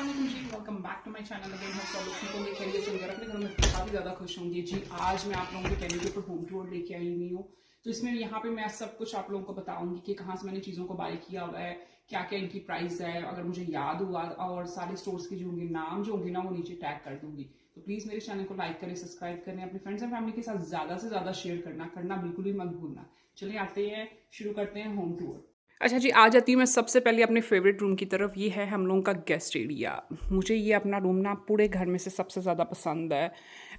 अस्सलाम वालेकुम जी, welcome back to my channel again. हम सब लोग ठीक होंगे, खैरियत से होंगे, अपने घर में काफ़ी ज़्यादा खुश होंगे जी। आज मैं आप लोगों के चैनल के ऊपर होम टूर लेके आई हुई हूँ। तो इसमें यहाँ पे मैं सब कुछ आप लोगों को बताऊंगी कि कहाँ से मैंने चीज़ों को बाय किया हुआ है, क्या क्या इनकी प्राइस है, अगर मुझे याद हुआ, और सारे स्टोर्स के जो होंगे नाम जो होंगे ना वो नीचे टैग कर दूंगी। तो प्लीज़ मेरे चैनल को लाइक करें, सब्सक्राइब करें, अपने फ्रेंड्स एंड फैमिली के साथ ज़्यादा से ज़्यादा शेयर करना बिल्कुल भी मत भूलना। चलिए आते हैं, शुरू करते हैं होम टूर। अच्छा जी, आ जाती हूँ मैं सबसे पहले अपने फेवरेट रूम की तरफ। ये है हम लोगों का गेस्ट एरिया। मुझे ये अपना रूम ना पूरे घर में से सबसे ज़्यादा पसंद है।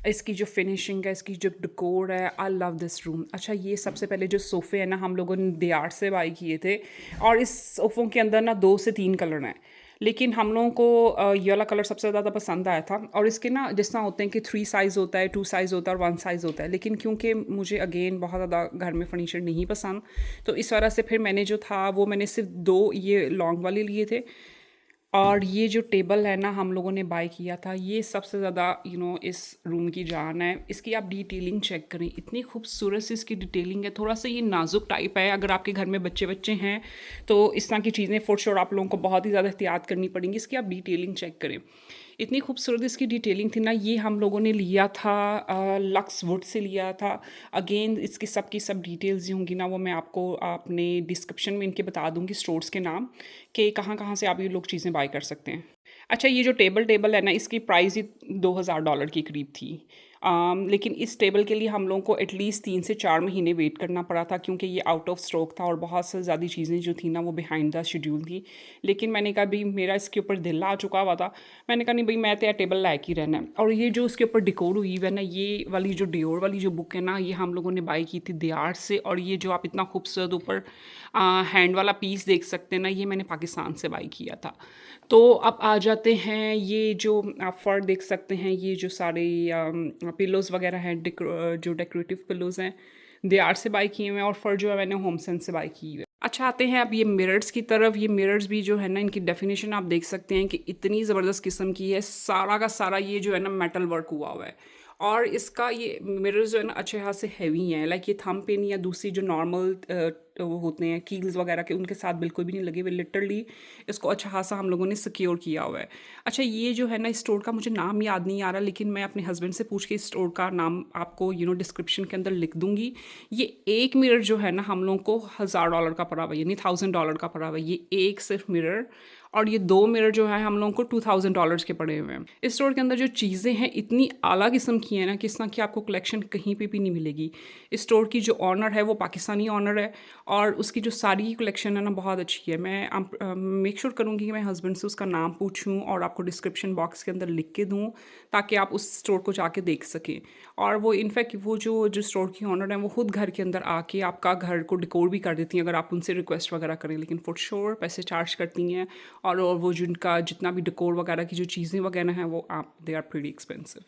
इसकी जो फिनिशिंग है, इसकी जो डेकोर है, आई लव दिस रूम। अच्छा, ये सबसे पहले जो सोफ़े हैं ना हम लोगों ने दियार से बाय किए थे, और इस सोफ़ों के अंदर ना 2 से 3 कलर हैं, लेकिन हम लोगों को ये वाला कलर सबसे ज़्यादा पसंद आया था। और इसके ना जिस तरह होते हैं कि 3 साइज़ होता है, 2 साइज़ होता है और 1 साइज़ होता है, लेकिन क्योंकि मुझे अगेन बहुत ज़्यादा घर में फर्नीचर नहीं पसंद, तो इस वजह से फिर मैंने जो था वो मैंने सिर्फ 2 ये लॉन्ग वाले लिए थे। और ये जो टेबल है ना हम लोगों ने बाय किया था, ये सबसे ज़्यादा इस रूम की जान है। इसकी आप डिटेलिंग चेक करें, इतनी खूबसूरत सी इसकी डिटेलिंग है। थोड़ा सा ये नाजुक टाइप है, अगर आपके घर में बच्चे बच्चे हैं तो इस तरह की चीज़ें फॉर श्योर आप लोगों को बहुत ही ज़्यादा एहतियात करनी पड़ेंगी। इसकी आप डिटेलिंग चेक करें, इतनी खूबसूरत इसकी डिटेलिंग थी ना। ये हम लोगों ने लिया था लक्स वुड से लिया था। अगेन इसकी सब डिटेल्स जो होंगी ना वो मैं आपको अपने डिस्क्रिप्शन में इनके बता दूंगी, स्टोर्स के नाम, कि कहाँ कहाँ से आप ये लोग चीज़ें बाय कर सकते हैं। अच्छा, ये जो टेबल है ना, इसकी प्राइस ही $2000 के करीब थी। लेकिन इस टेबल के लिए हम लोगों को एटलीस्ट 3 से 4 महीने वेट करना पड़ा था, क्योंकि ये आउट ऑफ स्टॉक था और बहुत से ज़्यादा चीज़ें जो थी ना वो बिहाइंड द शेड्यूल थी। लेकिन मैंने कहा भाई, मेरा इसके ऊपर दिल आ चुका हुआ था, मैंने कहा नहीं भाई, मैं तो यह टेबल लायक ही रहना है। और ये जो इसके ऊपर डिकोर हुई है ना, ये वाली जो डियोर वाली जो बुक है ना, ये हम लोगों ने बाई की थी दियार से। और ये जो आप इतना खूबसूरत ऊपर हैंड वाला पीस देख सकते हैं ना, ये मैंने पाकिस्तान से बाई किया था। तो अब आ जाते हैं, ये जो आप फर देख सकते हैं, ये जो सारे पिलोज़ वगैरह हैं, जो डेकोरेटिव पिलोज़ हैं, दे आर से बाई किए हुए हैं। और फर जो है मैंने होम सेंस से बाई की हुई है। अच्छा, आते हैं अब ये मिरर्स की तरफ। ये मिरर्स भी जो है ना, इनकी डेफिनेशन आप देख सकते हैं कि इतनी ज़बरदस्त किस्म की है। सारा का सारा ये जो है ना मेटल वर्क हुआ हुआ है। और इसका ये मिरर्स जो है ना अच्छे खासे हैवी हैं, लाइक ये थंब पिन या दूसरी जो नॉर्मल वो होते हैं कील्स वगैरह के, उनके साथ बिल्कुल भी नहीं लगे हुए। लिटरली इसको अच्छा खासा हम लोगों ने सिक्योर किया हुआ है। अच्छा, ये जो है ना, इस स्टोर का मुझे नाम याद नहीं आ रहा, लेकिन मैं अपने हस्बैंड से पूछ के इस स्टोर का नाम आपको डिस्क्रिप्शन के अंदर लिख दूंगी। ये एक मिरर जो है ना हम लोगों को $1000 का पड़ा हुआ है, यानी $1000 का पड़ा हुआ है, ये एक सिर्फ मिरर। और ये 2 मिरर जो है हम लोगों को $2000 के पड़े हुए हैं। इस स्टोर के अंदर जो चीज़ें हैं इतनी आला किस्म की हैं ना, कि इस तरह की आपको कलेक्शन कहीं पे भी नहीं मिलेगी। इस स्टोर की जो ऑनर है वो पाकिस्तानी ऑनर है, और उसकी जो सारी कलेक्शन है ना बहुत अच्छी है। मैं मेक श्योर करूँगी कि मैं हस्बैंड से उसका नाम पूछूँ और आपको डिस्क्रिप्शन बॉक्स के अंदर लिख के दूँ, ताकि आप उस स्टोर को जाके देख सकें। और वो इनफैक्ट वो जो स्टोर की ऑनर है वो खुद घर के अंदर आके आपका घर को डिकोर भी कर देती हैं, अगर आप उनसे रिक्वेस्ट वगैरह करें, लेकिन फॉर श्योर पैसे चार्ज करती हैं। और वो जिनका जितना भी डेकोर वगैरह की जो चीज़ें वगैरह हैं वो आप दे आर प्रीटी एक्सपेंसिव।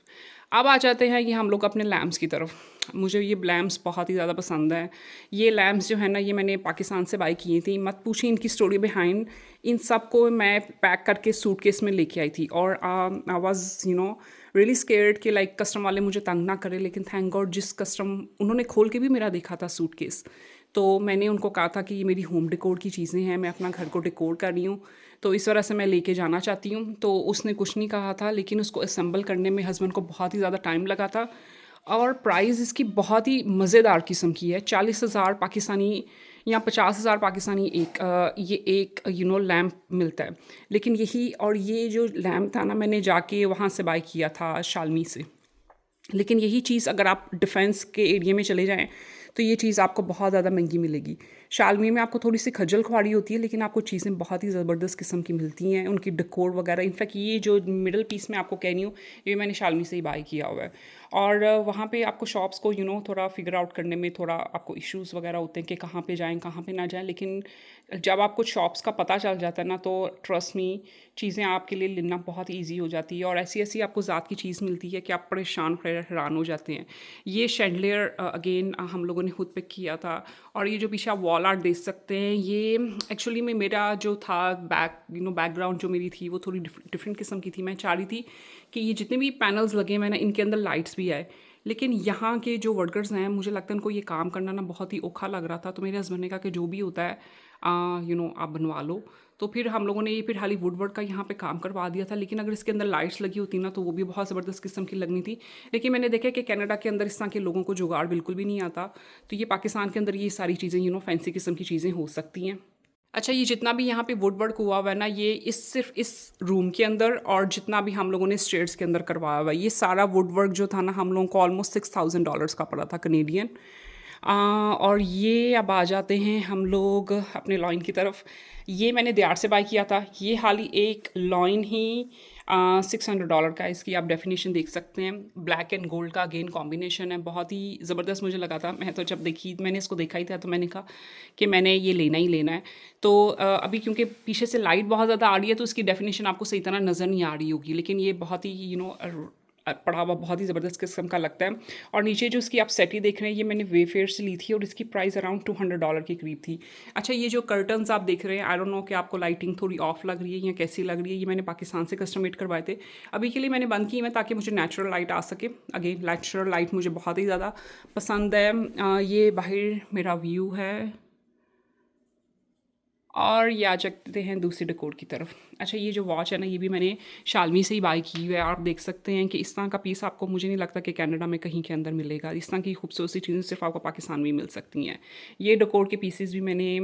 अब आ जाते हैं ये हम लोग अपने लैम्प्स की तरफ। मुझे ये लैम्प्स बहुत ही ज़्यादा पसंद है। ये लैम्प्स जो है ना, ये मैंने पाकिस्तान से बाई किए थी। मत पूछिए इनकी स्टोरी बिहाइंड। इन सब को मैं पैक करके सूटकेस में लेके आई थी, और आई वाज रियली स्केयर्ड कि लाइक कस्टम वाले मुझे तंग ना करें। लेकिन थैंक गॉड, जिस कस्टम उन्होंने खोल के भी मेरा देखा था सूटकेस, तो मैंने उनको कहा था कि ये मेरी होम डेकोर की चीज़ें हैं, मैं अपना घर को डेकोर कर रही हूँ, तो इस वजह से मैं लेके जाना चाहती हूँ। तो उसने कुछ नहीं कहा था, लेकिन उसको असेंबल करने में हस्बैंड को बहुत ही ज़्यादा टाइम लगा था। और प्राइस इसकी बहुत ही मज़ेदार किस्म की है। 40,000 पाकिस्तानी या 50,000 पाकिस्तानी ये एक लैम्प मिलता है। लेकिन यही, और ये जो लैम्प था ना, मैंने जाके वहाँ से बाय किया था शालमी से। लेकिन यही चीज़ अगर आप डिफेंस के एरिया में चले जाएँ तो ये चीज़ आपको बहुत ज़्यादा महंगी मिलेगी। शालमी में आपको थोड़ी सी खज्जल खुआरी होती है, लेकिन आपको चीज़ें बहुत ही ज़बरदस्त किस्म की मिलती हैं, उनकी डेकोर वगैरह। इनफैक्ट ये जो मिडल पीस मैं आपको कह रही हूँ, ये मैंने शालमी से ही बाय किया हुआ है। और वहाँ पे आपको शॉप्स को थोड़ा फिगर आउट करने में थोड़ा आपको इश्यूज़ वगैरह होते हैं कि कहाँ पे जाएँ कहाँ पे ना जाएँ। लेकिन जब आपको शॉप्स का पता चल जाता है ना, तो ट्रस्ट मी, चीज़ें आपके लिए लेना बहुत ईजी हो जाती है। और ऐसी ऐसी आपको ज़ात की चीज़ मिलती है कि आप परेशान हैरान हो जाते हैं। ये शैंडलियर अगेन हम लोगों ने खुद पिक किया था। और ये जो पीछे आप वॉल आर्ट देख सकते हैं, ये एक्चुअली में मेरा जो था बैकग्राउंड जो मेरी थी वो थोड़ी डिफरेंट किस्म की थी। मैं चाह रही थी कि ये जितने भी पैनल्स लगे हुए हैं ना, इनके अंदर लाइट्स भी आए। लेकिन यहाँ के जो वर्कर्स हैं, मुझे लगता है उनको ये काम करना ना बहुत ही औखा लग रहा था। तो मेरे हस्बैंड ने कहा कि जो भी होता है आप बनवा लो। तो फिर हम लोगों ने ये फिर खाली वुडवर्क का यहाँ पे काम करवा दिया था। लेकिन अगर इसके अंदर लाइट्स लगी होती ना तो वो भी बहुत ज़बरदस्त किस्म की लगनी थी। लेकिन मैंने देखा कि कनाडा के अंदर इस तरह के लोगों को जुगाड़ बिल्कुल भी नहीं आता, तो ये पाकिस्तान के अंदर ये सारी चीज़ें फैंसी किस्म की चीज़ें हो सकती हैं। अच्छा, ये जितना भी यहाँ पे वुड वर्क हुआ हुआ है ना, ये सिर्फ इस रूम के अंदर और जितना भी हम लोगों ने स्टेयर्स के अंदर करवाया हुआ है, ये सारा वुड वर्क जो था ना हम लोगों को ऑलमोस्ट $6,000 का पड़ा था कनेडियन। और ये अब आ जाते हैं हम लोग अपने लॉइन की तरफ। ये मैंने दियार से बाय किया था। ये हाली एक लॉइन ही $600 का है। इसकी आप डेफिनेशन देख सकते हैं। ब्लैक एंड गोल्ड का अगेन कॉम्बिनेशन है, बहुत ही ज़बरदस्त मुझे लगा था। मैं तो जब मैंने इसको देखा ही था तो मैंने कहा कि मैंने ये लेना ही लेना है। तो अभी क्योंकि पीछे से लाइट बहुत ज़्यादा आ रही है तो इसकी डेफिनेशन आपको सही तरह नज़र नहीं आ रही होगी, लेकिन ये बहुत ही पड़ा हुआ बहुत ही ज़बरदस्त किस्म का लगता है। और नीचे जो इसकी आप सेटी देख रहे हैं, ये मैंने वेफेयर से ली थी और इसकी प्राइस अराउंड $200 के करीब थी। अच्छा, ये जो कर्टन्स आप देख रहे हैं, आई डोंट नो कि आपको लाइटिंग थोड़ी ऑफ लग रही है या कैसी लग रही है। ये मैंने पाकिस्तान से कस्टम मेड करवाए थे। अभी के लिए मैंने बंद की है ताकि मुझे नेचुरल लाइट आ सके। अगेन नेचुरल लाइट मुझे बहुत ही ज़्यादा पसंद है। ये बाहर मेरा व्यू है और ये आ सकते हैं दूसरी डेकोर की तरफ। अच्छा, ये जो वॉच है ना, ये भी मैंने शालमी से ही बाय की हुई है। आप देख सकते हैं कि इस तरह का पीस आपको मुझे नहीं लगता कि कनाडा में कहीं के अंदर मिलेगा। इस तरह की खूबसूरत चीज़ें सिर्फ आपको पाकिस्तान में मिल सकती हैं। ये डेकोर के पीसेस भी मैंने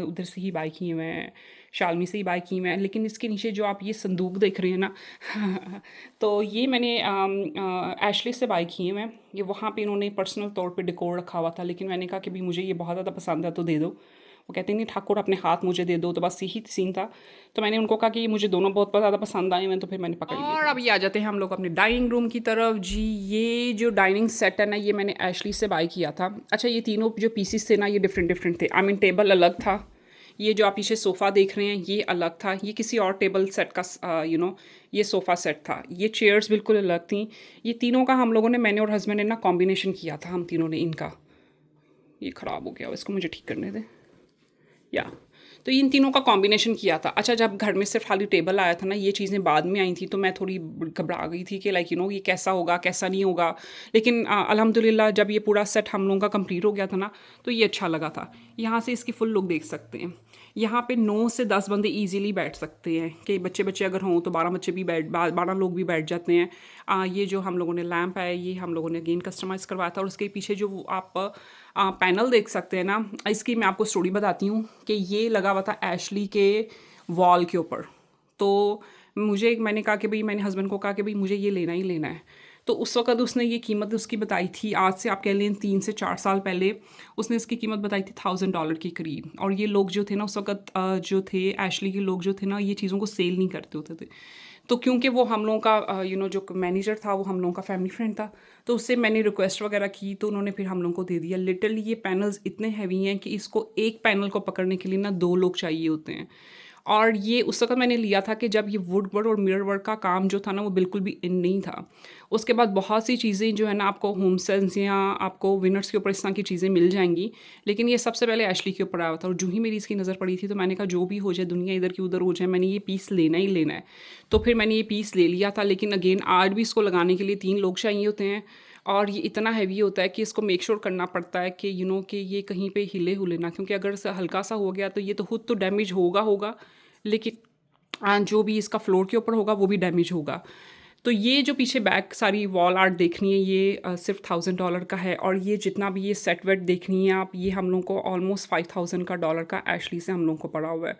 उधर से ही बाय किए हुए हैं, शालमी से ही बाय किए हुए हैं। लेकिन इसके नीचे जो आप ये संदूक देख रहे हैं ना तो ये मैंने एशली से बाय किए हुए हैं। ये वहाँ पे इन्होंने पर्सनल तौर पे डेकोर रखा हुआ था, लेकिन मैंने कहा कि भाई मुझे ये बहुत ज़्यादा पसंद है तो दे दो। वो कहते नहीं ठाकुर अपने हाथ मुझे दे दो, तो बस यही सीन था। तो मैंने उनको कहा कि मुझे दोनों बहुत ज़्यादा पसंद आए हैं, तो फिर मैंने पकड़ लिया। और अभी आ जाते हैं हम लोग अपने डाइनिंग रूम की तरफ। जी, ये जो डाइनिंग सेट है ना, ये मैंने एशली से बाय किया था। अच्छा, ये तीनों जो पीसीस थे ना, ये डिफरेंट थे। आई मीन टेबल अलग था, ये जो आप पीछे सोफ़ा देख रहे हैं ये अलग था, ये किसी और टेबल सेट का ये सोफ़ा सेट था। ये चेयर्स बिल्कुल अलग थी। ये तीनों का हम लोगों ने, मैंने और हस्बैंड ने ना कॉम्बिनेशन किया था, हम तीनों ने इनका। ये ख़राब हो गया, इसको मुझे ठीक करने दें। या तो इन तीनों का कॉम्बिनेशन किया था। अच्छा, जब घर में सिर्फ खाली टेबल आया था ना, ये चीज़ें बाद में आई थी, तो मैं थोड़ी घबरा गई थी कि ये कैसा होगा कैसा नहीं होगा। लेकिन अल्हम्दुलिल्लाह जब ये पूरा सेट हम लोगों का कंप्लीट हो गया था ना, तो ये अच्छा लगा था। यहाँ से इसकी फुल लुक देख सकते हैं। यहाँ पे 9 से 10 बंदे इजीली बैठ सकते हैं कि बच्चे अगर हों तो 12 बच्चे भी 12 लोग भी बैठ जाते हैं। ये जो हम लोगों ने लैंप है, ये हम लोगों ने अगेन कस्टमाइज़ करवाया था। और उसके पीछे जो आप पैनल देख सकते हैं ना, इसकी मैं आपको स्टोरी बताती हूँ कि ये लगा हुआ था एशली के वॉल के ऊपर। तो मैंने कहा कि भाई, मैंने हस्बैंड को कहा कि भाई मुझे ये लेना ही लेना है। तो उस वक्त उसने ये कीमत उसकी बताई थी, आज से आप कह लें 3 से 4 साल पहले उसने इसकी कीमत बताई थी $1,000 के करीब। और ये लोग जो थे ना उस वक्त जो थे एशली के लोग जो थे ना, ये चीज़ों को सेल नहीं करते होते थे। तो क्योंकि वो हम लोगों का जो मैनेजर था वो हम लोगों का फैमिली फ्रेंड था, तो उससे मैंने रिक्वेस्ट वगैरह की, तो उन्होंने फिर हम लोगों को दे दिया। लिटरली ये पैनल्स इतने हैवी हैं कि इसको एक पैनल को पकड़ने के लिए ना 2 लोग चाहिए होते हैं। और ये उस वक्त मैंने लिया था कि जब ये वुड वर्क और मिरर वर्क का काम जो था ना, वो बिल्कुल भी इन नहीं था। उसके बाद बहुत सी चीज़ें जो है ना, आपको होम सेंस या आपको विनर्स के ऊपर इस तरह की चीज़ें मिल जाएंगी, लेकिन ये सबसे पहले एशली के ऊपर आया था। और जो ही मेरी इसकी नज़र पड़ी थी, तो मैंने कहा जो भी हो जाए, दुनिया इधर की उधर हो जाए, मैंने ये पीस लेना ही लेना है। तो फिर मैंने ये पीस ले लिया था। लेकिन अगेन आज भी इसको लगाने के लिए 3 लोग चाहिए होते हैं, और ये इतना हैवी होता है कि इसको मेक श्योर करना पड़ता है कि कि ये कहीं पे हिले हुले ना, क्योंकि अगर हल्का सा हो गया तो ये तो खुद तो डैमेज होगा, लेकिन जो भी इसका फ्लोर के ऊपर होगा वो भी डैमेज होगा। तो ये जो पीछे बैक सारी वॉल आर्ट देखनी है, ये सिर्फ $1,000 का है। और ये जितना भी ये सेट वेट देखनी है आप, ये हम लोग को ऑलमोस्ट $5,000 का एशली से हम लोग को पड़ा हुआ है।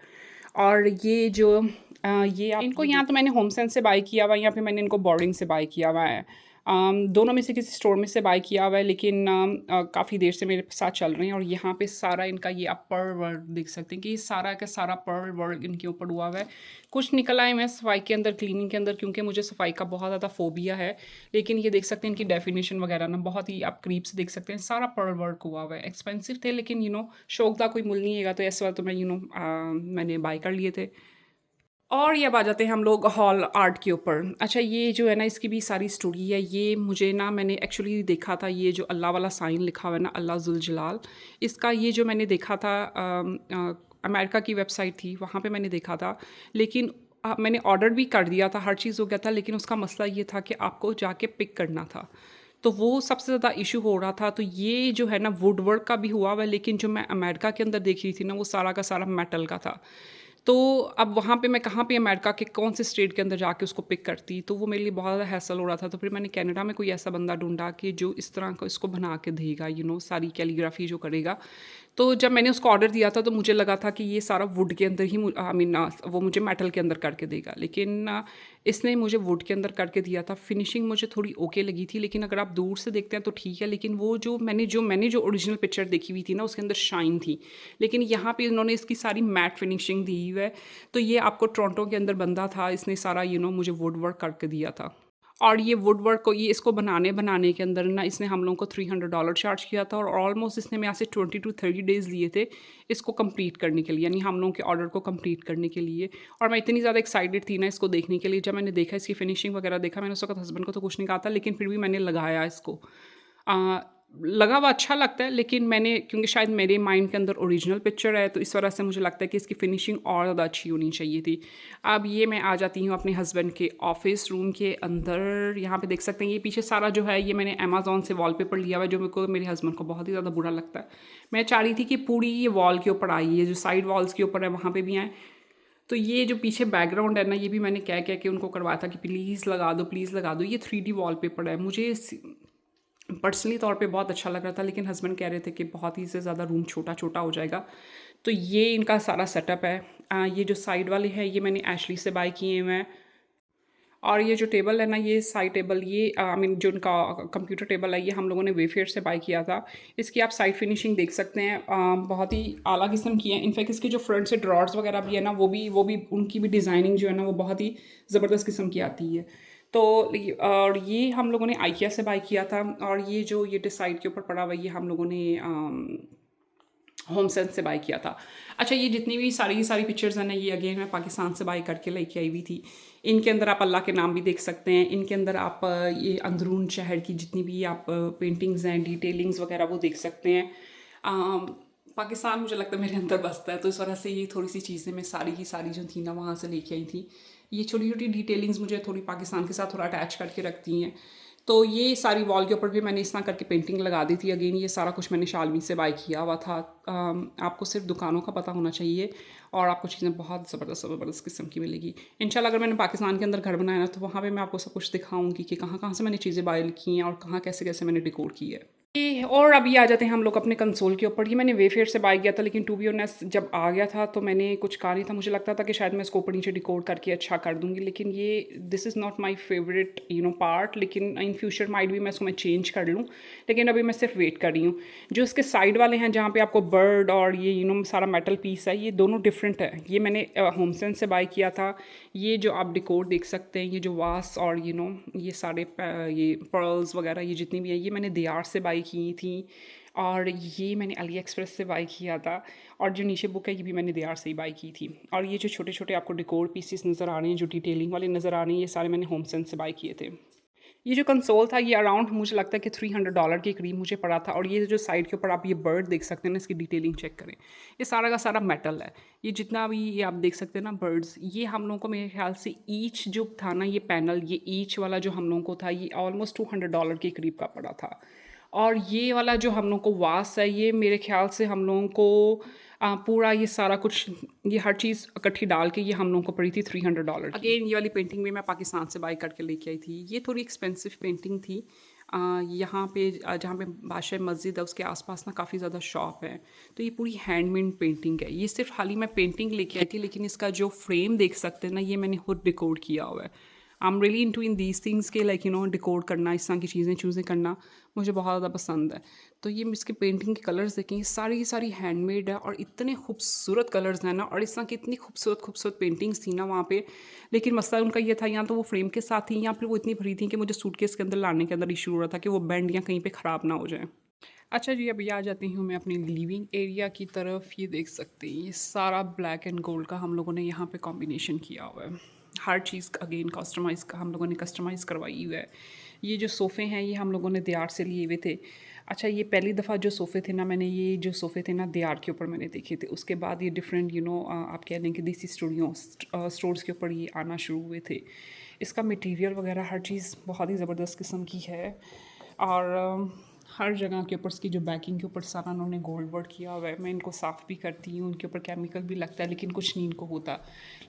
और ये जो ये इनको यहाँ तो मैंने होम सेंस से बाय किया हुआ है, यहाँ पे मैंने इनको बोर्डिंग से बाय किया हुआ है। दोनों में से किसी स्टोर में से बाय किया हुआ है, लेकिन काफ़ी देर से मेरे साथ चल रहे हैं। और यहाँ पे सारा इनका ये अपर वर्क देख सकते हैं कि ये सारा का सारा पर्ल वर्क इनके ऊपर हुआ हुआ है। कुछ निकल आए मैं सफाई के अंदर, क्लीनिंग के अंदर, क्योंकि मुझे सफाई का बहुत ज़्यादा फोबिया है। लेकिन ये देख सकते हैं इनकी डेफिनेशन वगैरह ना, बहुत ही आप करीब से देख सकते हैं, सारा पर्ल वर्क हुआ हुआ है। एक्सपेंसिव थे, लेकिन शौक का कोई मूल नहीं है, तो इस बार तो मैंने बाय कर लिए थे। और ये अब आ जाते हैं हम लोग हॉल आर्ट के ऊपर। अच्छा, ये जो है ना, इसकी भी सारी स्टोरी है। ये मुझे ना, मैंने एक्चुअली देखा था, ये जो अल्लाह वाला साइन लिखा हुआ है ना, अल्लाह जुल जलाल, इसका ये जो मैंने देखा था, अमेरिका की वेबसाइट थी, वहाँ पे मैंने देखा था। लेकिन मैंने ऑर्डर भी कर दिया था, हर चीज़ हो गया था, लेकिन उसका मसला ये था कि आपको जाके पिक करना था, तो वो सबसे ज़्यादा इशू हो रहा था। तो ये जो है ना, वुड वर्क का भी हुआ हुआ है, लेकिन जो मैं अमेरिका के अंदर देख रही थी ना, वो सारा का सारा मेटल का था। तो अब वहाँ पे मैं कहाँ पे अमेरिका के कौन से स्टेट के अंदर जाके उसको पिक करती, तो वो मेरे लिए बहुत ज़्यादा हैसल हो रहा था। तो फिर मैंने कनाडा में कोई ऐसा बंदा ढूँढा कि जो इस तरह का इसको बना के देगा, सारी कैलीग्राफी जो करेगा। तो जब मैंने उसको ऑर्डर दिया था तो मुझे लगा था कि ये सारा वुड के अंदर ही आई मीन वो मुझे मेटल के अंदर करके देगा, लेकिन इसने मुझे वुड के अंदर करके दिया था। फिनिशिंग मुझे थोड़ी ओके लगी थी, लेकिन अगर आप दूर से देखते हैं तो ठीक है, लेकिन वो जो ओरिजिनल पिक्चर देखी हुई थी ना, उसके अंदर शाइन थी, लेकिन यहाँ पे इन्होंने इसकी सारी मैट फिनिशिंग दी हुई है। तो ये आपको टोरंटो के अंदर बंदा था, इसने सारा मुझे वुड वर्क करके दिया था। और ये वुड वर्क को ये इसको बनाने के अंदर ना इसने हम लोगों को $300 चार्ज किया था, और ऑलमोस्ट इसने मेरे यहाँ से 20 to 30 डेज़ लिए थे इसको कंप्लीट करने के लिए, यानी हम लोगों के ऑर्डर को कंप्लीट करने के लिए। और मैं इतनी ज़्यादा एक्साइटेड थी ना इसको देखने के लिए, जब मैंने देखा इसकी फिनिशिंग वगैरह देखा, मैंने उस वक्त हस्बैंड को तो कुछ नहीं कहा था, लेकिन फिर भी मैंने लगाया इसको। अ, लगा हुआ अच्छा लगता है, लेकिन मैंने क्योंकि शायद मेरे माइंड के अंदर ओरिजिनल पिक्चर है, तो इस वजह से मुझे लगता है कि इसकी फिनिशिंग और ज़्यादा अच्छी होनी चाहिए थी। अब ये मैं आ जाती हूँ अपने हस्बैंड के ऑफिस रूम के अंदर। यहाँ पे देख सकते हैं ये पीछे सारा जो है ये मैंने अमेज़ॉन से वॉलपेपर लिया हुआ है, जो मेरे हस्बैंड को बहुत ही ज़्यादा बुरा लगता है। मैं चाह रही थी कि पूरी ये वॉल के ऊपर आई है, जो साइड वॉल्स के ऊपर है वहाँ पे भी आए। तो ये जो पीछे बैकग्राउंड है ना, ये भी मैंने कह के उनको करवाया था कि प्लीज़ लगा दो, प्लीज़ लगा दो। ये 3D वॉलपेपर है, मुझे पर्सनली तौर पे बहुत अच्छा लग रहा था, लेकिन हस्बैंड कह रहे थे कि बहुत ही से ज़्यादा रूम छोटा छोटा हो जाएगा। तो ये इनका सारा सेटअप है। ये जो साइड वाले हैं ये मैंने एशली से बाय किए हुए हैं। और ये जो टेबल है ना, ये साइड टेबल, ये आई मीन जो उनका कंप्यूटर टेबल है, ये हम लोगों ने वेफेयर से बाय किया था। इसकी आप साइड फिनिशिंग देख सकते हैं, बहुत ही आला किस्म की है। इनफैक्ट इसके जो फ्रंट से ड्रॉर्स वगैरह भी है ना, वो भी उनकी भी डिज़ाइनिंग जो है ना, वो बहुत ही ज़बरदस्त किस्म की आती है। तो और ये हम लोगों ने आइकिया से बाय किया था। और ये साइड के ऊपर पड़ा हुआ ये हम लोगों ने होम सेंस से बाय किया था। अच्छा, ये जितनी भी सारी पिक्चर्स हैं ना, ये अगेन मैं पाकिस्तान से बाय करके लेके आई हुई थी। इनके अंदर आप अल्लाह के नाम भी देख सकते हैं। इनके अंदर आप ये अंदरून शहर की जितनी भी आप पेंटिंग्स हैं, डिटेलिंग्स वगैरह वो देख सकते हैं। पाकिस्तान मुझे लगता है मेरे अंदर बसता है, तो इस वजह से ये थोड़ी सी चीज़ें मैं सारी की सारी जो थी ना वहाँ से लेके आई थी। ये छोटी छोटी डिटेलिंग्स मुझे थोड़ी पाकिस्तान के साथ थोड़ा अटैच करके रखती हैं। तो ये सारी वॉल के ऊपर भी मैंने इस तरह करके पेंटिंग लगा दी थी। अगेन ये सारा कुछ मैंने शालमी से बाय किया हुआ था। आपको सिर्फ दुकानों का पता होना चाहिए और आपको चीज़ें बहुत ज़बरदस्त ज़बरदस्त किस्म की मिलेगी इंशाल्लाह। अगर मैंने पाकिस्तान के अंदर घर बनाया ना, तो वहाँ पे मैं आपको सब कुछ दिखाऊंगी कि कहाँ कहाँ से मैंने चीज़ें बाय की हैं और कहाँ कैसे कैसे मैंने डिकोर की है। और अभी आ जाते हैं हम लोग अपने कंसोल के ऊपर। ये मैंने वेफेयर से बाय किया था, लेकिन टू बी ऑनेस्ट जब आ गया था तो मैंने कुछ कहा नहीं था। मुझे लगता था कि शायद मैं इसको ऊपर नीचे डिकोड करके अच्छा कर दूंगी, लेकिन ये this is not my favourite part. लेकिन इन फ्यूचर माइट भी मैं इसको चेंज कर लूँ, लेकिन अभी मैं सिर्फ वेट कर रही हूँ। जो इसके साइड वाले हैं जहाँ पे आपको बर्ड और ये सारा मेटल पीस है, ये दोनों डिफरेंट है। ये मैंने होमसेंस से बाय किया था। ये जो आप डिकोड देख सकते हैं, ये जो वास और ये सारे ये पर्ल्स वगैरह ये जितनी भी है, ये मैंने दियार से बाय की थी। और ये मैंने अली एक्सप्रेस से बाय किया था। और जो नीचे बुक है ये भी मैंने दियार से ही बाय की थी। और ये जो छोटे छोटे आपको डिकोड पीसीस नज़र आ रहे हैं, जो डिटेलिंग वाले नज़र आ रहे हैं, ये सारे मैंने होमसेंस से बाय किए थे। ये जो कंसोल था ये अराउंड मुझे लगता है कि $300 के करीब मुझे पड़ा था। और ये जो साइड के ऊपर आप ये बर्ड देख सकते हैं ना, इसकी डिटेलिंग चेक करें, ये सारा का सारा मेटल है। ये जितना भी ये आप देख सकते हैं ना बर्ड्स, ये हम लोगों को मेरे ख्याल से ईच जो था ना, ये पैनल, ये ईच वाला जो हम लोगों को था, ये ऑलमोस्ट $200 के करीब का पड़ा था। और ये वाला जो हम लोगों को वास है, ये मेरे ख्याल से हम लोगों को पूरा ये सारा कुछ, ये हर चीज़ इकट्ठी डाल के ये हम लोगों को पड़ी थी $300 की। अगेन ये वाली पेंटिंग भी मैं पाकिस्तान से बाय करके लेके आई थी। ये थोड़ी एक्सपेंसिव पेंटिंग थी। यहाँ पे जहाँ पे बादशाह मस्जिद है उसके आसपास ना काफ़ी ज़्यादा शॉप है। तो ये पूरी हैंडमेड पेंटिंग है। ये सिर्फ हाल ही मैं पेंटिंग लेके आई थी, लेकिन इसका जो फ्रेम देख सकते हैं ना, ये मैंने खुद डिकोड किया हुआ है। I am really into in these things के डिकोड करना, इस तरह की चीज़ें करना मुझे बहुत ज़्यादा पसंद है। तो ये इसके पेंटिंग के कलर्स देखें, ये सारी की सारी हैंडमेड है और इतने खूबसूरत कलर्स हैं ना, और इस तरह की इतनी खूबसूरत खूबसूरत पेंटिंग्स थी ना वहाँ पे। लेकिन मसला उनका ये था, या तो वो फ्रेम के साथ थी या फिर वो इतनी भरी थी कि मुझे सूटकेस के अंदर लाने के अंदर इशू हो रहा था कि वो बेंड या कहीं पर ख़राब ना हो जाए। अच्छा जी, अभी आ जाती हूँ मैं अपनी लिविंग एरिया की तरफ। ये देख सकते हैं, ये सारा ब्लैक एंड गोल्ड का हम लोगों ने यहाँ पे कॉम्बिनेशन किया हुआ है। हर चीज़ अगेन कस्टमाइज़ का हम लोगों ने कस्टमाइज़ करवाई हुआ है। ये जो सोफ़े हैं ये हम लोगों ने दियार से लिए हुए थे। अच्छा, ये पहली दफ़ा जो सोफ़े थे ना, मैंने ये जो सोफ़े थे ना दियार के ऊपर मैंने देखे थे। उसके बाद ये डिफरेंट आप कह लें कि देसी स्टोर्स के ऊपर ये आना शुरू हुए थे। इसका मटेरियल वगैरह हर चीज़ बहुत ही ज़बरदस्त किस्म की है। और हर जगह के ऊपर इसकी जो बैकिंग के ऊपर सारा उन्होंने गोल्ड वर्क किया हुआ है। मैं इनको साफ़ भी करती हूँ, इनके ऊपर केमिकल भी लगता है लेकिन कुछ नहीं इनको होता,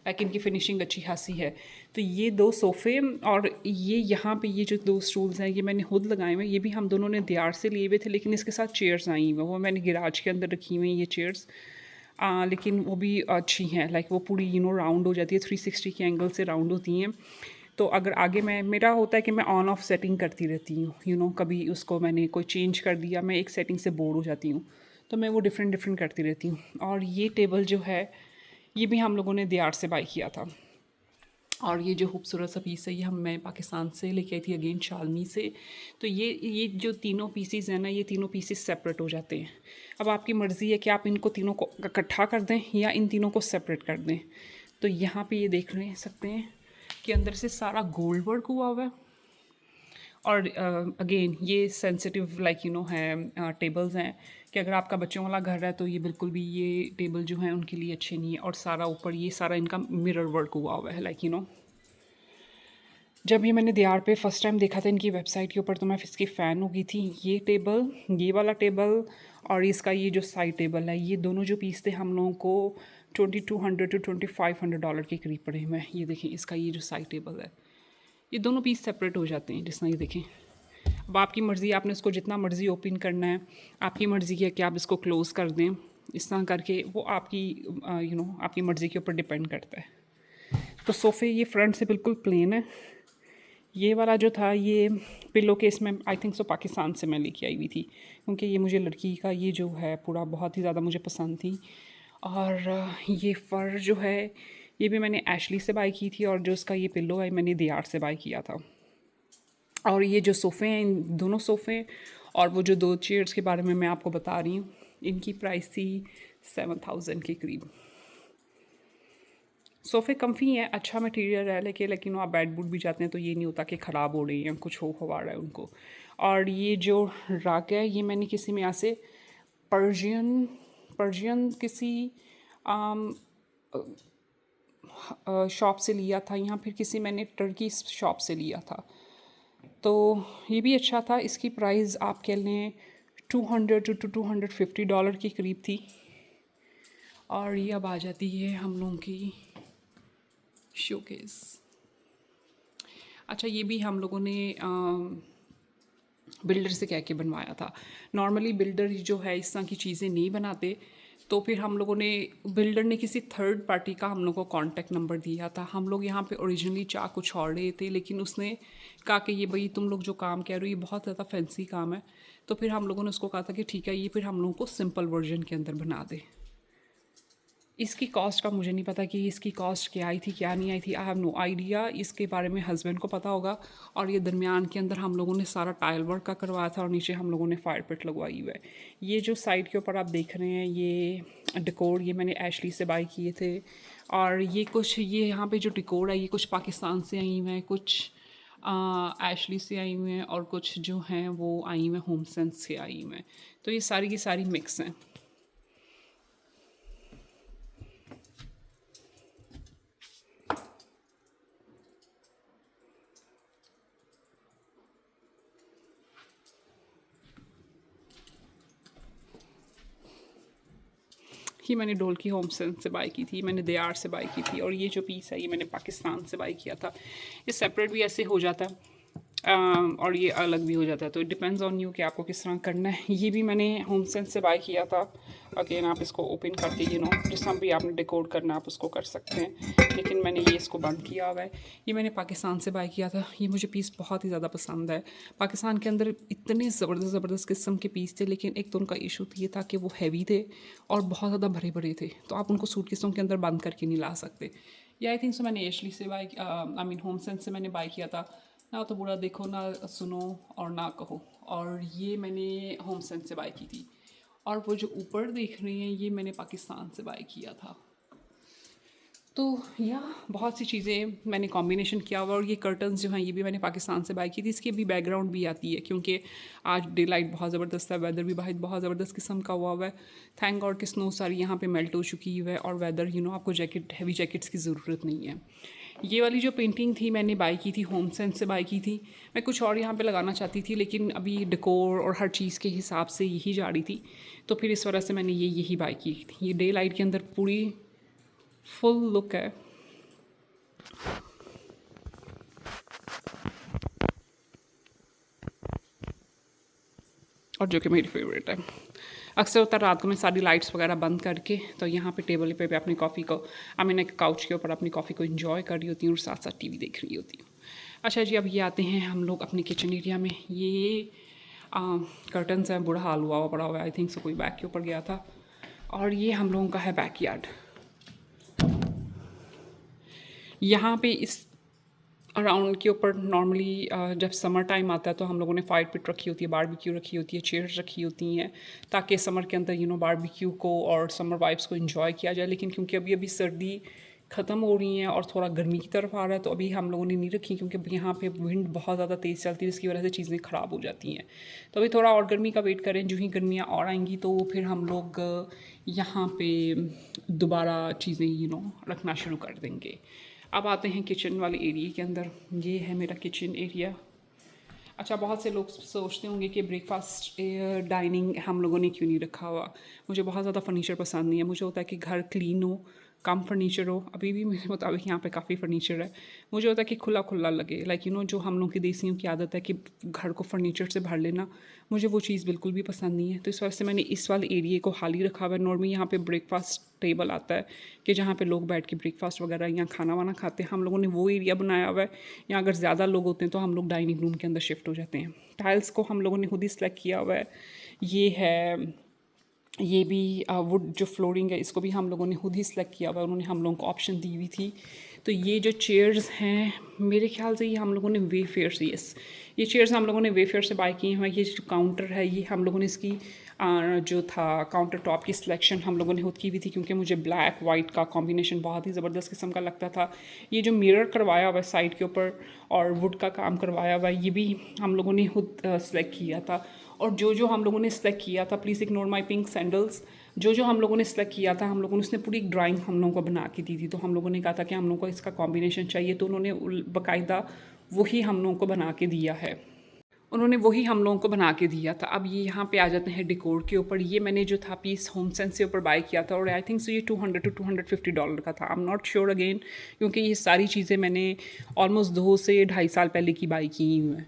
लेकिन इनकी फिनिशिंग अच्छी खासी है। तो ये 2 सोफ़े और ये यहाँ पे ये जो 2 स्टूल्स हैं ये मैंने खुद लगाए हुए हैं। ये भी हम दोनों ने दियार से लिए हुए थे, लेकिन इसके साथ चेयर्स आई हुई हैं, वो मैंने गैराज के अंदर रखी हुई हैं ये चेयर्स। लेकिन वो भी अच्छी हैं, लाइक वो पूरी राउंड हो जाती है, 360 के एंगल से राउंड होती हैं। तो अगर आगे मेरा होता है कि मैं ऑन ऑफ सेटिंग करती रहती हूँ, कभी उसको मैंने कोई चेंज कर दिया, मैं एक सेटिंग से बोर हो जाती हूँ, तो मैं वो डिफरेंट डिफरेंट करती रहती हूँ। और ये टेबल जो है ये भी हम लोगों ने दियार से बाई किया था। और ये जो खूबसूरत सा पीस है ये मैं पाकिस्तान से लेके आई थी, अगेन शालनी से। तो ये जो तीनों पीसीज हैं ना, ये तीनों पीसीस सेपरेट हो जाते हैं। अब आपकी मर्ज़ी है कि आप इनको तीनों को इकट्ठा कर दें या इन तीनों को सेपरेट कर दें। तो यहाँ पे ये देख सकते हैं कि अंदर से सारा गोल्ड वर्क हुआ हुआ है। और अगेन ये सेंसिटिव है, टेबल्स हैं कि अगर आपका बच्चों वाला घर है तो ये बिल्कुल भी ये टेबल जो है उनके लिए अच्छे नहीं है। और सारा ऊपर ये सारा इनका मिरर वर्क हुआ हुआ है, जब ये मैंने दियार पे फ़र्स्ट टाइम देखा था इनकी वेबसाइट के ऊपर तो मैं इसकी फ़ैन हो गई थी। ये टेबल, ये वाला टेबल और इसका ये जो साइड टेबल है, ये दोनों जो पीस थे हम लोगों को $2200 to $2500 के करीब पड़े हुए हैं। ये देखें, इसका ये जो साइड टेबल है, ये दोनों पीस सेपरेट हो जाते हैं जिस तरह ये देखें। अब आपकी मर्ज़ी, आपने इसको जितना मर्ज़ी ओपन करना है, आपकी मर्ज़ी है कि आप इसको क्लोज़ कर दें, इस तरह करके वो आपकी आपकी मर्ज़ी के ऊपर डिपेंड करता है। तो सोफ़े ये फ्रंट से बिल्कुल प्लेन है। ये वाला जो था ये पिलो केस में आई थिंक सो पाकिस्तान से मैं लेके आई हुई थी, क्योंकि ये मुझे लड़की का ये जो है पूरा बहुत ही ज़्यादा मुझे पसंद थी। और ये फ़र जो है ये भी मैंने एशली से बाई की थी, और जो उसका ये पिलो है मैंने दियार से बाई किया था। और ये जो सोफ़े हैं, इन दोनों सोफ़े और वो जो 2 चेयर्स के बारे में मैं आपको बता रही हूँ, इनकी प्राइस थी 7000 के करीब। सोफ़े कम्फ़ी हैं, अच्छा मटेरियल है, लेकिन आप बेड बूड भी जाते हैं तो ये नहीं होता कि ख़राब हो रही हैं, कुछ हो रहा है उनको। और ये जो रग है ये मैंने किसी में यहाँ से पर्शियन किसी शॉप से लिया था, या फिर किसी मैंने टर्की शॉप से लिया था। तो ये भी अच्छा था। इसकी प्राइस आप कह लें $200 to $250 के करीब थी। और ये अब आ जाती है हम लोगों की शोकेस। अच्छा, ये भी हम लोगों ने बिल्डर से कह के बनवाया था। नॉर्मली बिल्डर जो है इस तरह की चीज़ें नहीं बनाते, तो फिर हम लोगों ने, बिल्डर ने किसी थर्ड पार्टी का हम लोग को कॉन्टेक्ट नंबर दिया था। हम लोग यहाँ पे ओरिजिनली चाह कुछ और रहे थे, लेकिन उसने कहा कि ये भाई तुम लोग जो काम कह रहे हो ये बहुत ज़्यादा फैंसी काम है। तो फिर हम लोगों ने उसको कहा था कि ठीक है, ये फिर हम लोगों को सिंपल वर्जन के अंदर बना दे। इसकी कॉस्ट का मुझे नहीं पता कि इसकी कॉस्ट क्या आई थी क्या नहीं आई थी, आई हैव नो आइडिया। इसके बारे में हस्बैंड को पता होगा। और ये दरमियान के अंदर हम लोगों ने सारा टाइल वर्क का करवाया था, और नीचे हम लोगों ने फायर पिट लगवाई हुआ है। ये जो साइड के ऊपर आप देख रहे हैं ये डेकोर, ये मैंने एशली से बाई किए थे। और ये यहाँ पे जो डेकोर है ये कुछ पाकिस्तान से आई हुए हैं, कुछ एशली से आई हुए हैं, और कुछ जो हैं वो आई हुए हैं होम सेंस से आई हुए हैं। तो ये सारी की सारी मिक्स हैं। ये मैंने डोल की होम सेंस से बाई की थी, मैंने दियार से बाई की थी। और ये जो पीस है ये मैंने पाकिस्तान से बाई किया था। ये सेपरेट भी ऐसे हो जाता है और ये अलग भी हो जाता है, तो इट डिपेंड्स ऑन यू कि आपको किस तरह करना है। ये भी मैंने होम सेंस से बाई किया था। अगेन आप इसको ओपन करके जिस तरह भी आपने डेकोर करना आप उसको कर सकते हैं, लेकिन मैंने ये इसको बंद किया हुआ है। ये मैंने पाकिस्तान से बाई किया था। ये मुझे पीस बहुत ही ज़्यादा पसंद है। पाकिस्तान के अंदर इतने ज़बरदस्त किस्म के पीस थे, लेकिन एक तो उनका इशू ये था कि वो हैवी थे और बहुत ज़्यादा भरे भरे थे, तो आप उनको सूटकेसों के अंदर बंद करके नहीं ला सकते। ये आई थिंक सो मैंने एशली से होम सेंस से मैंने बाई किया था। ना तो बुरा देखो, ना सुनो और ना कहो। और ये मैंने होम सेंस से बाई की थी। और वो जो ऊपर देख रही हैं ये मैंने पाकिस्तान से बाई किया था। तो या बहुत सी चीज़ें मैंने कॉम्बिनेशन किया हुआ, और ये कर्टन्स जो हैं ये भी मैंने पाकिस्तान से बाय की थी। इसकी भी बैकग्राउंड भी आती है क्योंकि आज डे लाइट बहुत ज़बरदस्त है, वेदर भी बाहर बहुत ज़बरदस्त किस्म का हुआ है। थैंक गॉड कि स्नो सारी यहाँ पे मेल्ट हो चुकी है, और वेदर आपको जैकेट, हैवी जैकेट्स की ज़रूरत नहीं है। ये वाली जो पेंटिंग थी मैंने बाय की थी, होम सेंस से बाय की थी। मैं कुछ और यहाँ पे लगाना चाहती थी, लेकिन अभी डेकोर और हर चीज़ के हिसाब से यही जा रही थी, तो फिर इस वजह से मैंने यही बाय की थी। ये डे लाइट के अंदर पूरी फुल लुक है। और जो कि मेरी फेवरेट है। अक्सर होता है रात को मैं सारी लाइट्स वगैरह बंद करके तो यहाँ पे टेबल पे अपनी कॉफ़ी को, आई मीन एक काउच के ऊपर अपनी कॉफ़ी को एंजॉय कर रही होती हूँ और साथ साथ टीवी देख रही होती हूँ। अच्छा जी, अब ये आते हैं हम लोग अपने किचन एरिया में। ये कर्टन्स हैं, बुरा हाल हुआ पड़ा हुआ है, आई थिंक सो कोई बैग के ऊपर गया था। और ये हम लोगों का है बैकयार्ड। यहाँ पे इस अराउंड के ऊपर नॉर्मली जब समर टाइम आता है तो हम लोगों ने फायर पिट रखी होती है, बारबेक्यू रखी होती है, चेयर्स रखी होती हैं, ताकि समर के अंदर बारबेक्यू को और समर वाइब्स को एंजॉय किया जाए। लेकिन क्योंकि अभी अभी सर्दी ख़त्म हो रही है और थोड़ा गर्मी की तरफ आ रहा है, तो अभी हम लोगों ने नहीं रखी, क्योंकि यहाँ पे विंड बहुत ज़्यादा तेज़ चलती है, जिसकी वजह से चीज़ें ख़राब हो जाती हैं। तो अभी थोड़ा और गर्मी का वेट करें, जो ही गर्मियाँ और आएंगी तो फिर हम लोग यहाँ पे दोबारा चीज़ें रखना शुरू कर देंगे। अब आते हैं किचन वाले एरिया के अंदर। ये है मेरा किचन एरिया। अच्छा, बहुत से लोग सोचते होंगे कि ब्रेकफास्ट डाइनिंग हम लोगों ने क्यों नहीं रखा हुआ। मुझे बहुत ज़्यादा फर्नीचर पसंद नहीं है। मुझे होता है कि घर क्लीन हो, कम फर्नीचर हो। अभी भी मेरे मुताबिक यहाँ पे काफ़ी फर्नीचर है। मुझे होता है कि खुला खुला लगे, लाइक जो हम लोग की देसियों की आदत है कि घर को फर्नीचर से भर लेना, मुझे वो चीज़ बिल्कुल भी पसंद नहीं है। तो इस वजह से मैंने इस वाले एरिए को खाली रखा हुआ है। नॉर्मली यहाँ पे ब्रेकफास्ट टेबल आता है कि जहाँ पे लोग बैठ के ब्रेकफास्ट वगैरह या खाना वाना खाते हैं। हम लोगों ने वो एरिया बनाया हुआ है। या अगर ज़्यादा लोग होते हैं तो हम लोग डाइनिंग रूम के अंदर शिफ्ट हो जाते हैं। टाइल्स को हम लोगों ने खुद ही सेलेक्ट किया हुआ है। ये भी वुड जो फ्लोरिंग है, इसको भी हम लोगों ने खुद ही सेलेक्ट किया हुआ है। उन्होंने हम लोगों को ऑप्शन दी हुई थी। तो ये जो चेयर्स हैं, मेरे ख्याल से ये हम लोगों ने वेफेयर से, ये चेयर्स हम लोगों ने वेफेयर से बाय की हैं। ये जो काउंटर है, ये हम लोगों ने इसकी जो था काउंटर टॉप की सिलेक्शन हम लोगों ने खुद की भी थी, क्योंकि मुझे ब्लैक वाइट का कॉम्बिनेशन बहुत ही ज़बरदस्त किस्म का लगता था। ये जो मिरर करवाया हुआ है साइड के ऊपर और वुड का काम करवाया हुआ है, ये भी हम लोगों ने खुद सेलेक्ट किया था। और जो हम लोगों ने सेलेक्ट किया था, please ignore my pink sandals, जो हम लोगों ने सेलेक्ट किया था, हम लोगों ने उसने पूरी एक ड्राइंग हम लोगों को बना के दी थी। तो हम लोगों ने कहा था कि हम लोगों को इसका कॉम्बिनेशन चाहिए, तो उन्होंने बाकायदा वही हम लोगों को बना के दिया है। उन्होंने वही हम लोगों को बना के दिया था। अब ये यहाँ पे आ जाते हैं डेकोर के ऊपर। ये मैंने जो था पीस होम सेंस से ऊपर बाय किया था, और आई थिंक सो ये $200 to $250 का था। I am not sure again, क्योंकि ये सारी चीज़ें मैंने ऑलमोस्ट 2 से ढाई साल पहले की बाय की हुई हैं,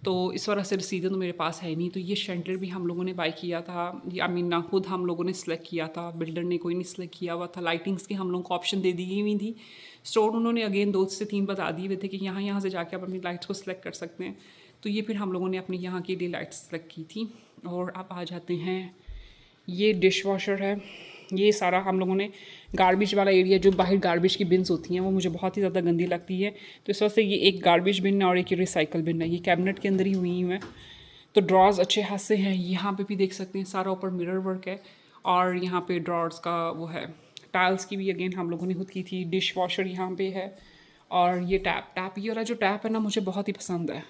तो इस वजह से रसीदें तो मेरे पास है नहीं। तो ये शेल्टर भी हम लोगों ने बाय किया था। आई मीन ना खुद हम लोगों ने सेलेक्ट किया था, बिल्डर ने कोई नहीं सेलेक्ट किया हुआ था। लाइटिंग्स की हम लोगों को ऑप्शन दे दी हुई थी। स्टोर उन्होंने अगेन 2 से 3 बता दिए हुए थे कि यहाँ से जाके आप अपनी लाइट्स को सिलेक्ट कर सकते हैं। तो ये फिर हम लोगों ने अपनी यहाँ की डे लाइट्स सेलेक्ट की थी। और अब आ जाते हैं, ये डिश वॉशर है। ये सारा हम लोगों ने गार्बेज वाला एरिया, जो बाहर गार्बेज की बिन्स होती हैं वो मुझे बहुत ही ज़्यादा गंदी लगती है, तो इस वजह से ये एक गार्बेज बिन है और एक रिसाइकल बिन है। ये कैबिनेट के अंदर ही हुई हुई है। तो ड्रॉर्स अच्छे खासे हैं। यहाँ पे भी देख सकते हैं सारा ऊपर मिरर वर्क है, और यहाँ पे ड्रॉर्स का वो है। टाइल्स की भी अगेन हम लोगों ने खुद की थी। डिश वॉशर यहाँ पे है, और ये टैप ये वाला जो टैप है ना, मुझे बहुत ही पसंद है।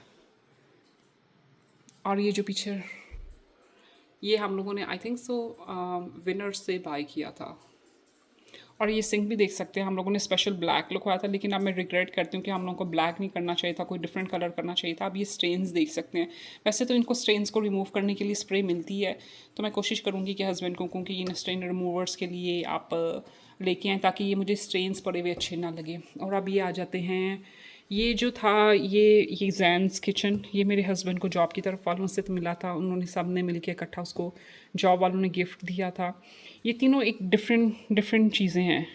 और ये जो पीछे, ये हम लोगों ने आई थिंक सो विनर से बाय किया था। और ये सिंक भी देख सकते हैं, हम लोगों ने स्पेशल ब्लैक लिखवाया था, लेकिन अब मैं रिग्रेट करती हूँ कि हम लोगों को ब्लैक नहीं करना चाहिए था, कोई डिफरेंट कलर करना चाहिए था। अब ये स्ट्रेन्स देख सकते हैं। वैसे तो इनको स्ट्रेन्स को रिमूव करने के लिए स्प्रे मिलती है, तो मैं कोशिश करूँगी कि हस्बैंड को कहूँ कि इन स्ट्रेन रिमूवर्स के लिए आप लेके आएँ, ताकि ये मुझे स्ट्रेन्स पड़े हुए अच्छे ना लगे। और अब ये आ जाते हैं, ये जो था ये जैन्स किचन, ये मेरे हस्बैंड को जॉब की तरफ वालों से तो मिला था। उन्होंने सब ने मिल के इकट्ठा उसको जॉब वालों ने गिफ्ट दिया था। ये तीनों एक डिफरेंट चीज़ें हैं।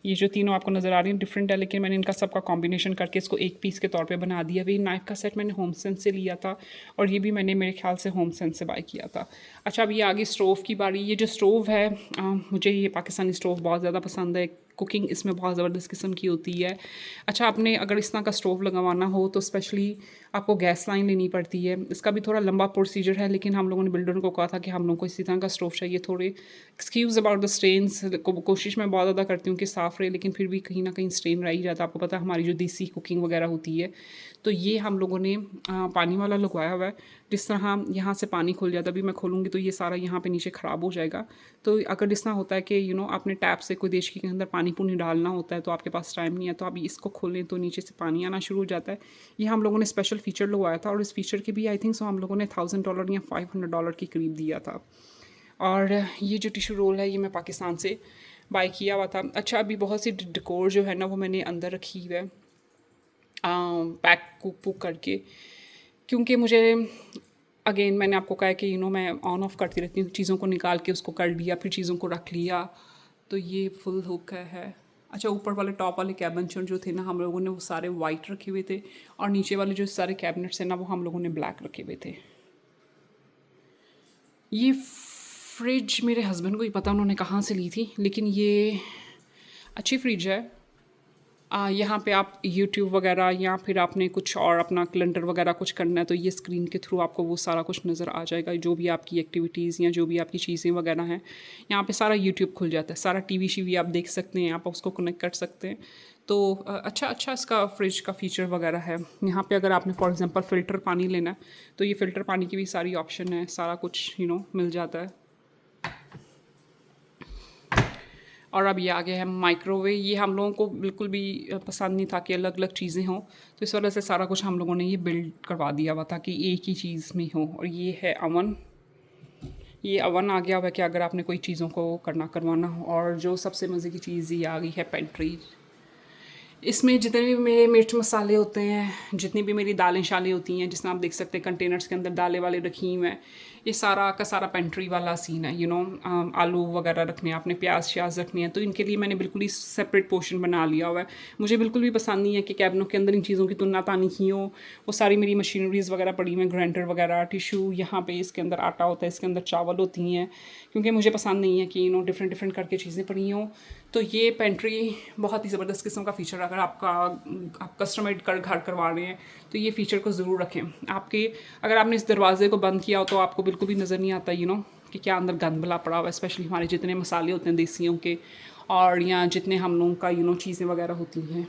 ये जो तीनों आपको नज़र आ रही हैं डिफरेंट है, लेकिन मैंने इनका सबका कॉम्बिनेशन करके इसको एक पीस के तौर पे बना दिया। वही नाइफ़ का सेट मैंने होम सेंस से लिया था, और ये भी मैंने मेरे ख्याल से होम सेंस से बाय किया था। अच्छा, अब ये आगे स्टोव की बारी। ये जो स्टोव है, मुझे ये पाकिस्तानी स्टोव बहुत ज़्यादा पसंद है। कुकिंग इसमें बहुत ज़बरदस्त किस्म की होती है। अच्छा, आपने अगर इस तरह का स्टोव लगवाना हो तो स्पेशली आपको गैस लाइन लेनी पड़ती है। इसका भी थोड़ा लंबा प्रोसीजर है, लेकिन हम लोगों ने बिल्डर को कहा था कि हम लोगों को इसी तरह का स्टोव चाहिए। थोड़े एक्सक्यूज़ अबाउट द स्ट्रेन्स, कोशिश मैं बहुत ज़्यादा करती हूँ कि साफ़ रहे, लेकिन फिर भी कहीं ना कहीं स्ट्रेन रह ही जाता है। आपको पता है हमारी जो देसी कुकिंग वगैरह होती है। तो ये हम लोगों ने पानी वाला लगवाया हुआ है। जिस तरह यहाँ से पानी खुल जाता है, अभी मैं खोलूँगी तो ये सारा यहाँ पे नीचे ख़राब हो जाएगा। तो अगर जिस तरह होता है कि आपने टैप से कोई देश के अंदर पानी पुनी डालना होता है तो आपके पास टाइम नहीं है, तो आप इसको खोलें तो नीचे से पानी आना शुरू हो जाता है। ये हम लोगों ने स्पेशल फ़ीचर लगवाया था, और इस फीचर की भी आई थिंक सो हम लोगों ने $1000 या $500 के करीब दिया था। और ये जो टिशू रोल है ये मैं पाकिस्तान से बाय किया हुआ था। अच्छा, अभी बहुत सी डेकोर जो है ना वो मैंने अंदर रखी हुई है पैक कुक करके, क्योंकि मुझे अगेन मैंने आपको कहा है कि मैं ऑन ऑफ करती रहती हूँ, चीज़ों को निकाल के उसको कर लिया, फिर चीज़ों को रख लिया। तो ये फुल हुक है। अच्छा, ऊपर वाले टॉप वाले कैबिनेट जो थे ना हम लोगों ने वो सारे वाइट रखे हुए थे, और नीचे वाले जो सारे कैबिनेट्स हैं ना वो हम लोगों ने ब्लैक रखे हुए थे। ये फ्रिज मेरे हस्बैंड को ही पता उन्होंने कहाँ से ली थी, लेकिन ये अच्छी फ्रिज है। यहाँ पे आप यूट्यूब वगैरह या फिर आपने कुछ और अपना कैलेंडर वगैरह कुछ करना है तो ये स्क्रीन के थ्रू आपको वो सारा कुछ नज़र आ जाएगा, जो भी आपकी एक्टिविटीज़ या जो भी आपकी चीज़ें वगैरह हैं। यहाँ पे सारा यूट्यूब खुल जाता है, सारा टीवी शीवी आप देख सकते हैं, आप उसको कनेक्ट कर सकते हैं। तो अच्छा इसका फ्रिज का फ़ीचर वगैरह है। यहाँ पे अगर आपने फॉर एग्जांपल फ़िल्टर पानी लेना है तो ये फ़िल्टर पानी की भी सारी ऑप्शन है, सारा कुछ मिल जाता है। और अब ये आ गया है माइक्रोवेव। ये हम लोगों को बिल्कुल भी पसंद नहीं था कि अलग अलग चीज़ें हों, तो इस वजह से सारा कुछ हम लोगों ने ये बिल्ड करवा दिया हुआ था कि एक ही चीज़ में हो। और ये है अवन। ये अवन आ गया हुआ है कि अगर आपने कोई चीज़ों को करवाना हो। और जो सबसे मज़े की चीज़ ये आ गई है पेंट्री। इसमें जितने भी मेरे मिर्च मसाले होते हैं, जितनी भी मेरी दालें शालें होती हैं, जिसमें आप देख सकते हैं कंटेनर्स के अंदर दालें वाले रखी हुई हैं, ये सारा का सारा पेंट्री वाला सीन है। आलू वगैरह रखने हैं, आपने प्याज श्याज रखने हैं, तो इनके लिए मैंने बिल्कुल ही सेपरेट पोर्शन बना लिया हुआ है। मुझे बिल्कुल भी पसंद नहीं है कि कैबिनों के अंदर इन चीज़ों की तुलना तानी की हो। वो सारी मेरी मशीनरीज़ वगैरह पड़ी हुई हैं, ग्राइंडर वगैरह, टिशू, यहाँ पे इसके अंदर आटा होता है, इसके अंदर चावल होती हैं, क्योंकि मुझे पसंद नहीं है कि डिफरेंट डिफरेंट करके चीज़ें पड़ी हों। तो ये पेंट्री बहुत ही ज़बरदस्त किस्म का फ़ीचर, अगर आप कस्टमाइज घर करवा रहे हैं तो ये फ़ीचर को ज़रूर रखें। अगर आपने इस दरवाजे को बंद किया हो तो आपको बिल्कुल भी नज़र नहीं आता कि क्या अंदर गंद भला पड़ा हुआ है, स्पेशली हमारे जितने मसाले होते हैं देसियों के, और या जितने हम लोगों का चीज़ें वगैरह होती हैं।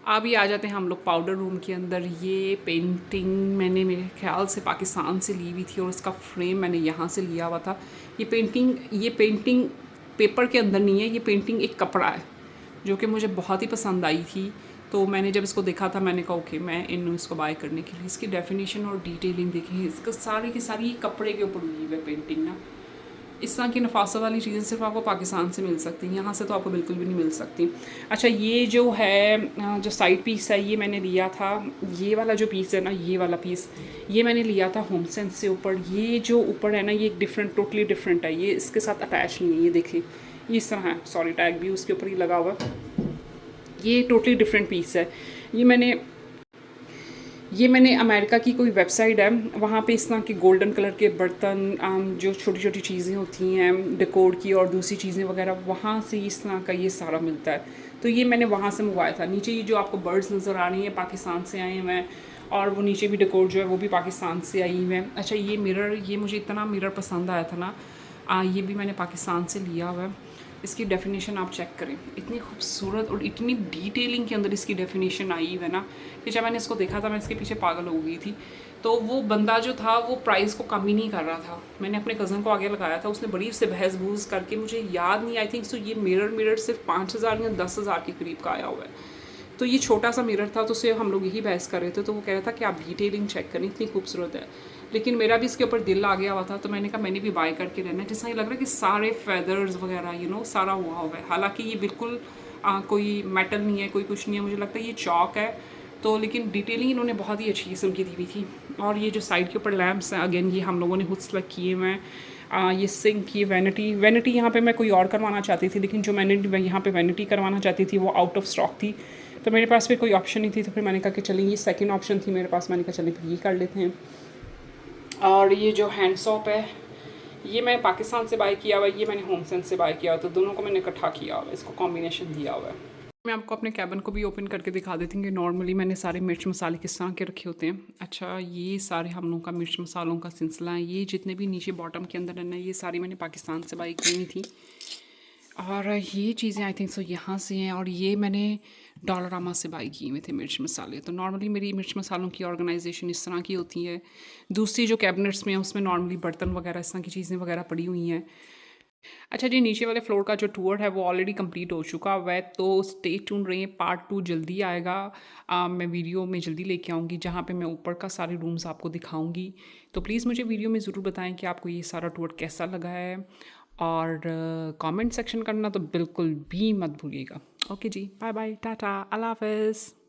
अभी आ जाते हैं हम लोग पाउडर रूम के अंदर। ये पेंटिंग मैंने मेरे ख्याल से पाकिस्तान से ली हुई थी, और उसका फ्रेम मैंने यहाँ से लिया हुआ था। ये पेंटिंग पेपर के अंदर नहीं है, ये पेंटिंग एक कपड़ा है जो कि मुझे बहुत ही पसंद आई थी। तो मैंने जब इसको देखा था मैंने कहा ओके मैं इसको बाय करने के लिए। इसकी डेफिनेशन और डिटेलिंग देखी, इसका सारी की सारी कपड़े के ऊपर हुई है पेंटिंग ना। इस तरह की नफासा वाली चीज़ें सिर्फ आपको पाकिस्तान से मिल सकती हैं, यहाँ से तो आपको बिल्कुल भी नहीं मिल सकती। अच्छा, ये जो है जो साइड पीस है ये मैंने लिया था, ये वाला जो पीस है ना, ये वाला पीस ये मैंने लिया था होम सेंस से ऊपर। ये जो ऊपर है ना ये टोटली डिफरेंट है, ये इसके साथ अटैच नहीं है। ये देखिए ये इस तरह है, सॉरी टैग भी उसके ऊपर ही लगा हुआ। ये टोटली डिफरेंट पीस है। ये मैंने अमेरिका की कोई वेबसाइट है, वहाँ पे इस तरह के गोल्डन कलर के बर्तन, जो छोटी छोटी चीज़ें होती हैं डेकोर की और दूसरी चीज़ें वगैरह, वहाँ से इस तरह का ये सारा मिलता है। तो ये मैंने वहाँ से मंगवाया था। नीचे ये जो आपको बर्ड्स नज़र आ रही हैं पाकिस्तान से आए हुए हैं, और वो नीचे भी डेकोर जो है वो भी पाकिस्तान से आई हुई है। अच्छा, ये मिरर, ये मुझे इतना मिरर पसंद आया था ना, ये भी मैंने पाकिस्तान से लिया हुआ है। इसकी डेफिनेशन आप चेक करें, इतनी खूबसूरत और इतनी डिटेलिंग के अंदर इसकी डेफिनेशन आई है ना कि जब मैंने इसको देखा था मैं इसके पीछे पागल हो गई थी। तो वो बंदा जो था वो प्राइस को कम ही नहीं कर रहा था। मैंने अपने कज़न को आगे लगाया था, उसने बड़ी उससे बहस बूस करके, मुझे याद नहीं, आई थिंक सो ये मिरर सिर्फ 5000 या 10,000 के करीब का आया हुआ है। तो ये छोटा सा मिरर था, तो उससे हम लोग यही बहस कर रहे थे। तो वो कह रहा था कि आप डिटेलिंग चेक करें, इतनी खूबसूरत है। लेकिन मेरा भी इसके ऊपर दिल आ गया हुआ था, तो मैंने कहा मैंने भी बाय करके रहना है। जिससे ये लग रहा है कि सारे फेदर्स वगैरह सारा हुआ हुआ है। हालांकि ये बिल्कुल कोई मेटल नहीं है, कोई कुछ नहीं है, मुझे लगता है ये चॉक है। तो लेकिन डिटेलिंग इन्होंने बहुत ही अच्छी किस्म की दी हुई थी। और ये जो साइड के ऊपर लैम्प्स हैं, अगेन ये हम लोगों ने खुद सेलेक्ट किए हुए हैं। ये सिंक, ये वैनिटी यहाँ पे मैं कोई और करवाना चाहती थी, लेकिन जो मैंने यहाँ पे वैनिटी करवाना चाहती थी वो आउट ऑफ स्टॉक थी, तो मेरे पास फिर कोई ऑप्शन नहीं थी। तो फिर मैंने कहा कि चलिए ये सेकंड ऑप्शन थी मेरे पास, मैंने कहा चलिए फिर ये कर लेते हैं। और ये जो हैंड सॉप है ये मैं पाकिस्तान से बाय किया हुआ है, ये मैंने होम सेंस से बाय किया हुआ, तो दोनों को मैंने इकट्ठा किया हुआ है, इसको कॉम्बिनेशन दिया हुआ है। मैं आपको अपने कैबिन को भी ओपन करके दिखा देती हूँ कि नॉर्मली मैंने सारे मिर्च मसाले किस तरह के रखे होते हैं। अच्छा, ये सारे हम लोगों का मिर्च मसालों का सिलसिला है। ये जितने भी नीचे बॉटम के अंदर है ना, ये सारी मैंने पाकिस्तान से बाई की हुई थी। और ये चीज़ें आई थिंक सो यहाँ से हैं, और ये मैंने डॉलरामा से बाई किए हुए थे मिर्च मसाले। तो नॉर्मली मेरी मिर्च मसालों की ऑर्गेनाइजेशन इस तरह की होती है। दूसरी जो कैबिनेट्स में है उसमें नॉर्मली बर्तन वगैरह इस तरह की चीज़ें वगैरह पड़ी हुई हैं। अच्छा जी, नीचे वाले फ्लोर का जो टूर है वो ऑलरेडी कंप्लीट हो चुका हुआ है, तो स्टे ट्यून रहिए, पार्ट 2 जल्दी आएगा। मैं वीडियो में जल्दी लेके आऊँगी जहाँ पे मैं ऊपर का सारे रूम्स आपको दिखाऊँगी। तो प्लीज़ मुझे वीडियो में ज़रूर बताएं कि आपको ये सारा टूर कैसा लगा है, और कमेंट सेक्शन करना तो बिल्कुल भी मत भूलिएगा। ओके जी, बाय बाय, टाटा, अल्लाह हाफ़िज़।